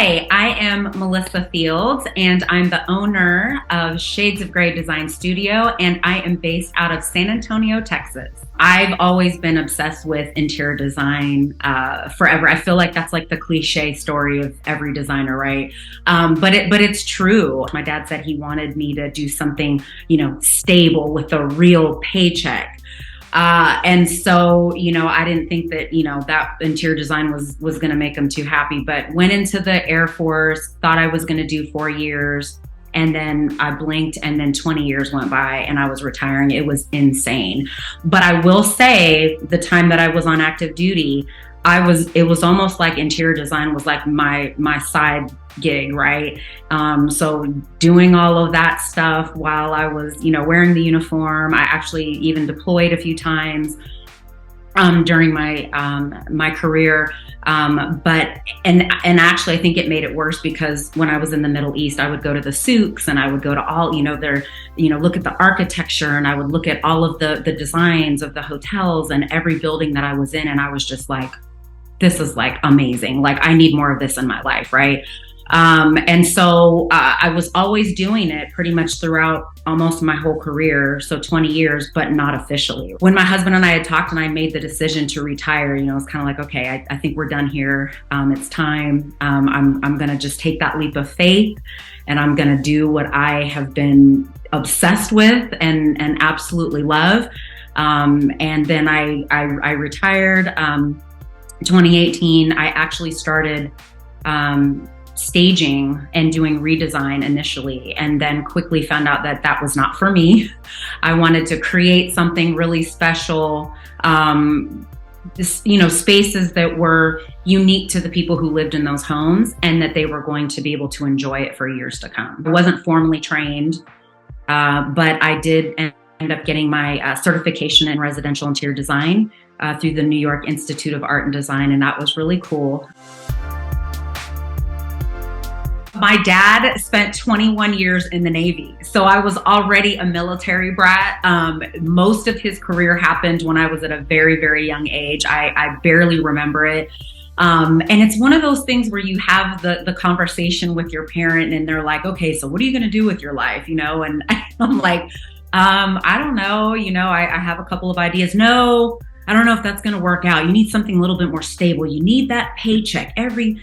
Hi, I am Melissa Fields, and I'm the owner of Shades of Grey Design Studio, and I am based out of San Antonio, Texas. I've always been obsessed with interior design forever. I feel like that's like the cliche story of every designer, right? But it's true. My dad said he wanted me to do something, stable with a real paycheck. And so, I didn't think that, that interior design was going to make him too happy, but went into the Air Force, thought I was going to do 4 years. And then I blinked and then 20 years went by and I was retiring. It was insane. But I will say the time that I was on active duty, it was almost like interior design was like my side gig, right? So doing all of that stuff while I was, wearing the uniform. I actually even deployed a few times during my career. But actually I think it made it worse because when I was in the Middle East, I would go to the souks and I would go to all, look at the architecture, and I would look at all of the designs of the hotels and every building that I was in. And I was just like, this is like amazing. Like I need more of this in my life. Right. And so I was always doing it pretty much throughout almost my whole career. So 20 years, but not officially. When my husband and I had talked and I made the decision to retire, it's kind of like, okay, I think we're done here. It's time. I'm going to just take that leap of faith and I'm going to do what I have been obsessed with and absolutely love. And then I retired. 2018, I actually started staging and doing redesign initially, and then quickly found out that that was not for me. I wanted to create something really special, spaces that were unique to the people who lived in those homes and that they were going to be able to enjoy it for years to come. I wasn't formally trained, but I did end up getting my certification in residential interior design through the New York Institute of Art and Design, and that was really cool. My dad spent 21 years in the Navy, so I was already a military brat. Most of his career happened when I was at a very, very young age. I barely remember it. And it's one of those things where you have the conversation with your parent and they're like, okay, so what are you going to do with your life? And I'm like, I don't know. I have a couple of ideas. No, I don't know if that's going to work out. You need something a little bit more stable. You need that paycheck every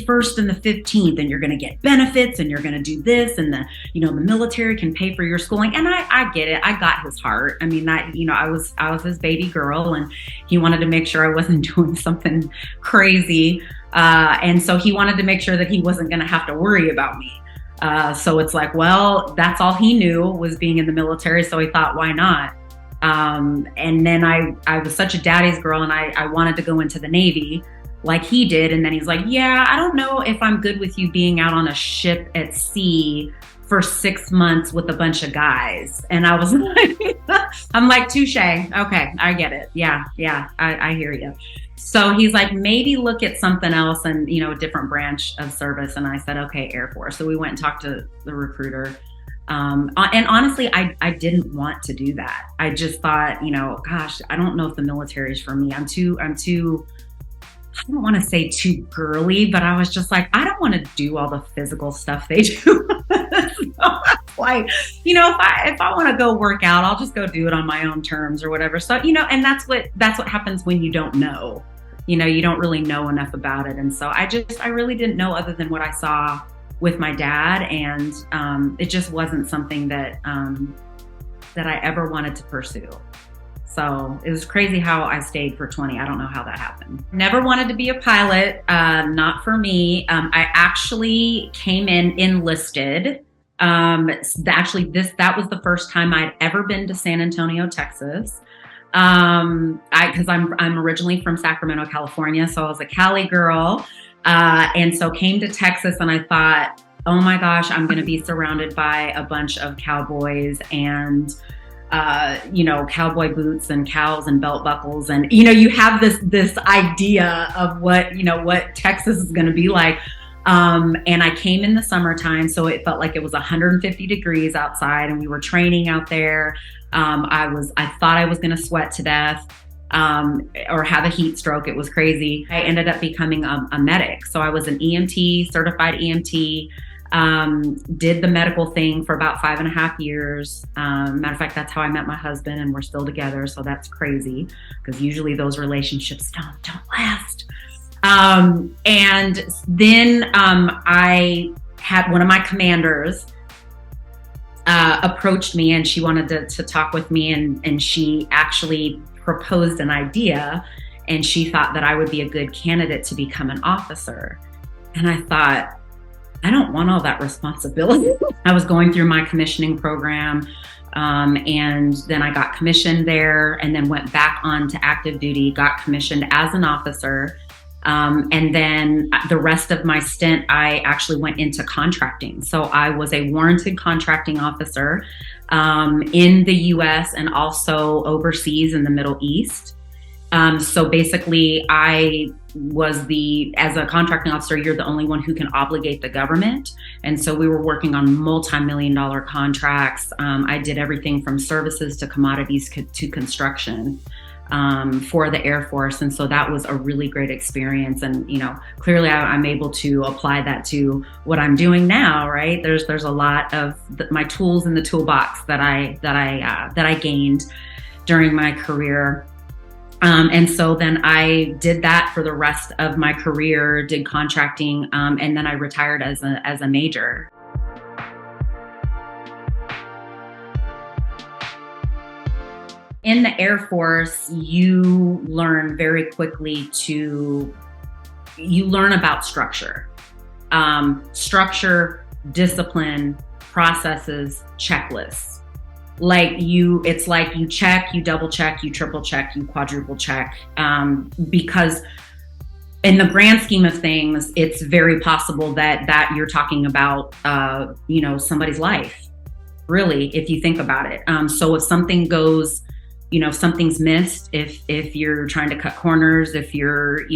first and the 15th, and you're going to get benefits and you're going to do this. And the military can pay for your schooling. And I get it. I got his heart. I mean, I was his baby girl, and he wanted to make sure I wasn't doing something crazy. And so he wanted to make sure that he wasn't going to have to worry about me. So it's like, well, that's all he knew was being in the military. So he thought, why not? And then I was such a daddy's girl and I wanted to go into the Navy like he did. And then he's like, yeah, I don't know if I'm good with you being out on a ship at sea for 6 months with a bunch of guys. And I was like, I'm like, touche. Okay, I get it. Yeah, I hear you. So he's like, maybe look at something else and, a different branch of service. And I said, okay, Air Force. So we went and talked to the recruiter. And honestly, I didn't want to do that. I just thought, gosh, I don't know if the military is for me. I'm too, I don't want to say too girly, but I was just like, I don't want to do all the physical stuff they do. So like, if I want to go work out, I'll just go do it on my own terms or whatever. So, and that's what happens when you don't know, you don't really know enough about it. And so I really didn't know other than what I saw with my dad, and it just wasn't something that I ever wanted to pursue. So it was crazy how I stayed for 20. I don't know how that happened. Never wanted to be a pilot, not for me. I actually came in enlisted. That was the first time I'd ever been to San Antonio, Texas. Because I'm originally from Sacramento, California, so I was a Cali girl. And so came to Texas and I thought, oh my gosh, I'm going to be surrounded by a bunch of cowboys and, cowboy boots and cows and belt buckles. And, you have this idea of what Texas is going to be like. And I came in the summertime, so it felt like it was 150 degrees outside and we were training out there. I thought I was going to sweat to death. or have a heat stroke. It was crazy. I ended up becoming a medic. So I was an EMT, certified EMT, did the medical thing for about 5.5 years. Matter of fact, that's how I met my husband, and we're still together. So that's crazy, because usually those relationships don't last. And then I had one of my commanders approached me, and she wanted to talk with me, and she actually proposed an idea, and she thought that I would be a good candidate to become an officer. And I thought, I don't want all that responsibility. I was going through my commissioning program, and then I got commissioned there, and then went back on to active duty, got commissioned as an officer. And then the rest of my stint, I actually went into contracting. So I was a warranted contracting officer in the US and also overseas in the Middle East. So basically, I was as a contracting officer, you're the only one who can obligate the government. And so we were working on multi-million-dollar contracts. I did everything from services to commodities to construction for the Air Force. And so that was a really great experience. And, clearly I'm able to apply that to what I'm doing now, right? There's a lot of my tools in the toolbox that I gained during my career. And so then I did that for the rest of my career, did contracting, and then I retired as a major. In the Air Force, you learn very quickly you learn about structure, discipline, processes, checklists. It's like you check, you double check, you triple check, you quadruple check, because in the grand scheme of things, it's very possible that you're talking about, somebody's life, really, if you think about it. So if something goes, something's missed, if you're trying to cut corners, if you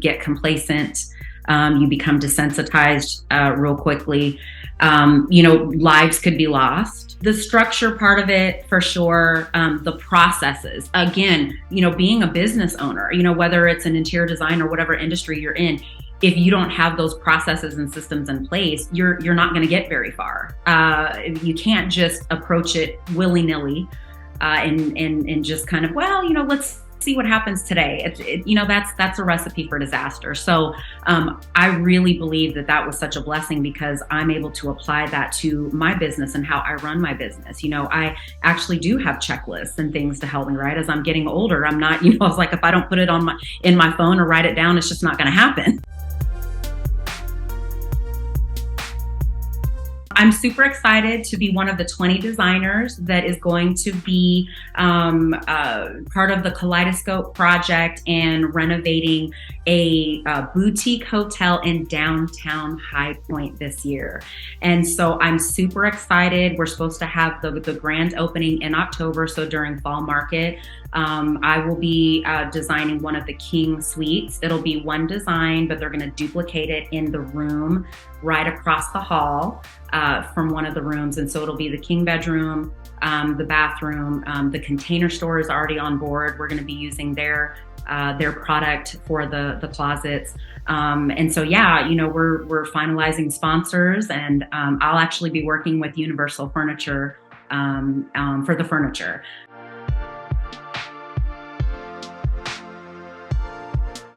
get complacent, you become desensitized real quickly, lives could be lost. The structure part of it, for sure, the processes. Again, being a business owner, whether it's an interior design or whatever industry you're in, if you don't have those processes and systems in place, you're not going to get very far. You can't just approach it willy-nilly. And just kind of, let's see what happens today. That's a recipe for disaster. So I really believe that was such a blessing, because I'm able to apply that to my business and how I run my business. I actually do have checklists and things to help me, right? As I'm getting older, I'm not, I was like, if I don't put it in my phone or write it down, it's just not going to happen. I'm super excited to be one of the 20 designers that is going to be part of the Kaleidoscope Project and renovating a boutique hotel in downtown High Point this year. And so I'm super excited. We're supposed to have the grand opening in October, so during fall market. I will be designing one of the king suites. It'll be one design, but they're going to duplicate it in the room right across the hall from one of the rooms. And so it'll be the king bedroom, the bathroom, the Container Store is already on board. We're going to be using their product for the closets. And so, we're finalizing sponsors, and I'll actually be working with Universal Furniture for the furniture.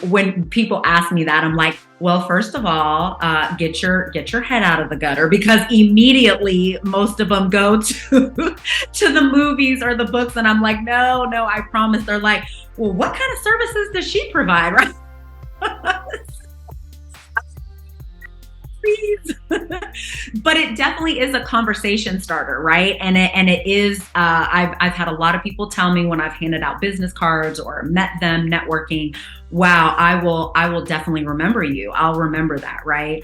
When people ask me that, I'm like, well, first of all, get your head out of the gutter, because immediately most of them go to the movies or the books, and I'm like, no, I promise. They're like, well, what kind of services does she provide, right? Please. But it definitely is a conversation starter, right? And it is. I've had a lot of people tell me when I've handed out business cards or met them networking, wow, I will definitely remember you. I'll remember that, right?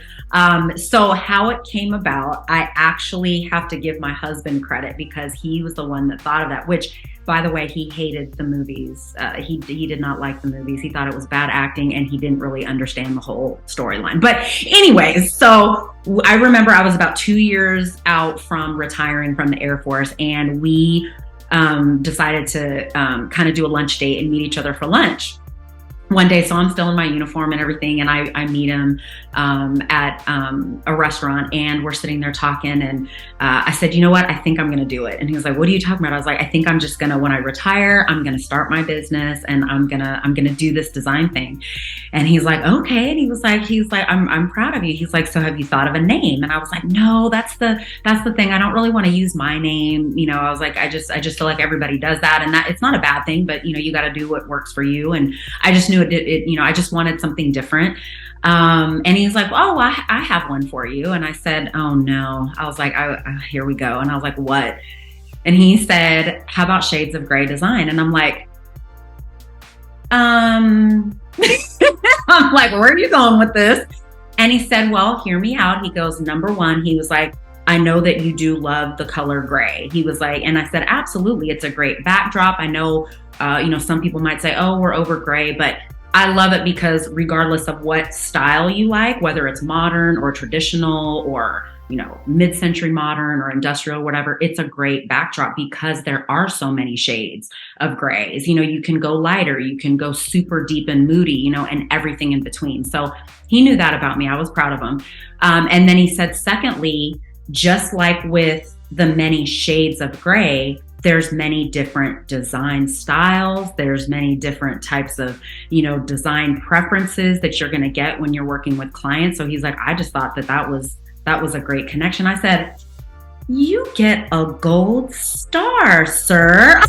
So how it came about, I actually have to give my husband credit, because he was the one that thought of that, which, by the way, he hated the movies. He did not like the movies. He thought it was bad acting, and he didn't really understand the whole storyline. But anyways, so I remember I was about 2 years out from retiring from the Air Force, and we decided to kind of do a lunch date and meet each other for lunch one day. So I'm still in my uniform and everything. And I meet him at a restaurant, and we're sitting there talking. And I said, you know what? I think I'm going to do it. And he was like, what are you talking about? I was like, I think I'm just going to, when I retire, I'm going to start my business, and I'm going to do this design thing. And he's like, okay. And he was like, I'm proud of you. He's like, so have you thought of a name? And I was like, no, that's the thing. I don't really want to use my name. You know, I was like, I just feel like everybody does that, and that it's not a bad thing, but you know, you got to do what works for you. And I just knew it, you know, I just wanted something different. And he's like, oh, I have one for you. And I said, oh no. I was like, here we go. And I was like, what? And he said, how about Shades of Grey Design? And I'm like, I'm like, where are you going with this? And he said, well, hear me out. He goes, number one, he was like, I know that you do love the color gray. He was like, and I said, absolutely. It's a great backdrop. I know, you know, some people might say, oh, we're over gray, but I love it because regardless of what style you like, whether it's modern or traditional or, you know, mid-century modern or industrial, whatever, it's a great backdrop because there are so many shades of grays. You know, you can go lighter, you can go super deep and moody, you know, and everything in between. So he knew that about me. I was proud of him. And then he said, secondly, just like with the many shades of gray, there's many different design styles. There's many different types of, you know, design preferences that you're going to get when you're working with clients. So he's like, I just thought that was a great connection. I said, you get a gold star, sir.